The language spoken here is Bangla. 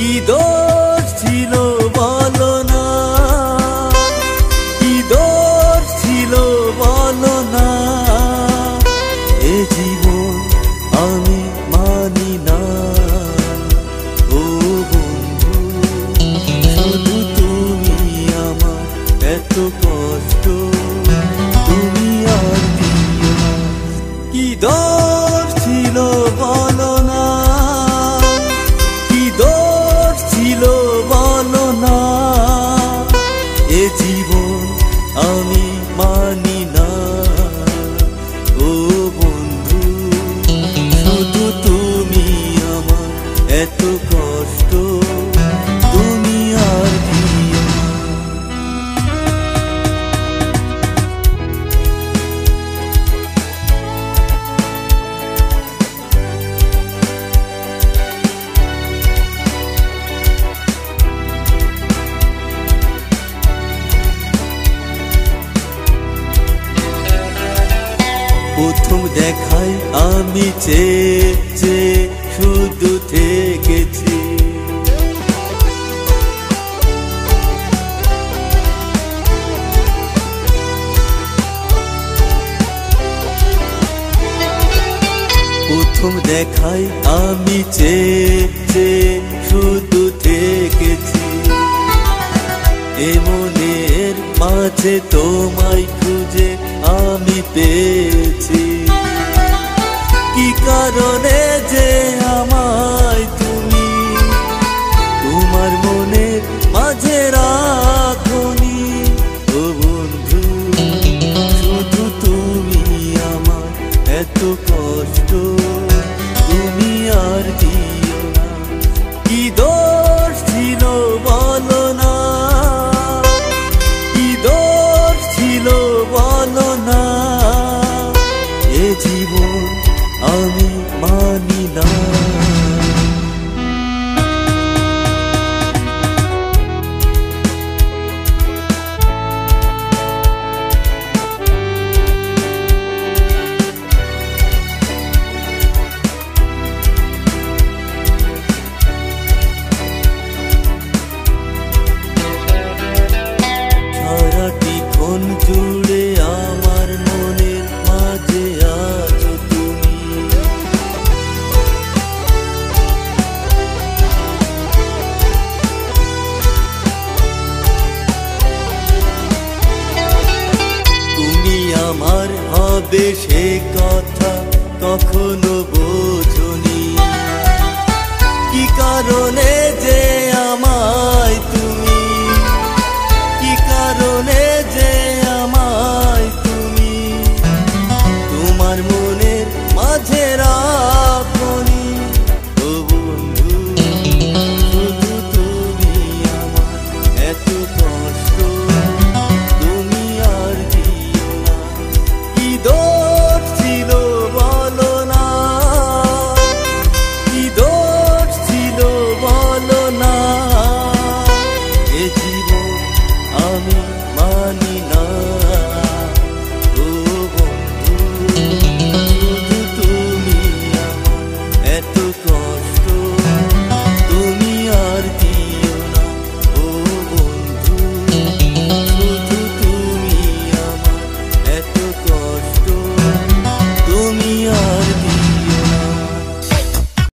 কি দোষ ছিল বলো না, কি দোষ ছিল বলো না, এ জীবন আমি মানি না। ও বন্ধু, শুধু তুমি আমার এত কষ্ট তুমি আর দিও না। কি দোষ ছিল বলো না, কি দোষ ছিল বলো না, এ জীবন আমি মানি না। ও বন্ধু, শুধু তুমি আমার এত কষ্ট তুমি আর দিও না। প্রথম দেখায় আমি চেয়ে চেয়ে শুধু থেকেছি, প্রথম দেখায় আমি চেয়ে চেয়ে শুধু থেকেছি। এ মনের মাঝে তোমায় খুঁজে আমি পেয়েছি। কি কারণে যে আমায় তুমি তোমার মনের মাঝে রাখোনি। ও বন্ধু, শুধু তুমি আমার এত কষ্ট তুমি আর দিও না। কি দোষ ছিল বলো না, কি দোষ ছিল বলো না, এ জীবন আমি মানি না। সারাটিক্ষণ জুড়ে আমার মনের মাঝে আছো তুমি। তুমি আমার হবে সে কথা কখনো বোঝনি। কি কারণে যে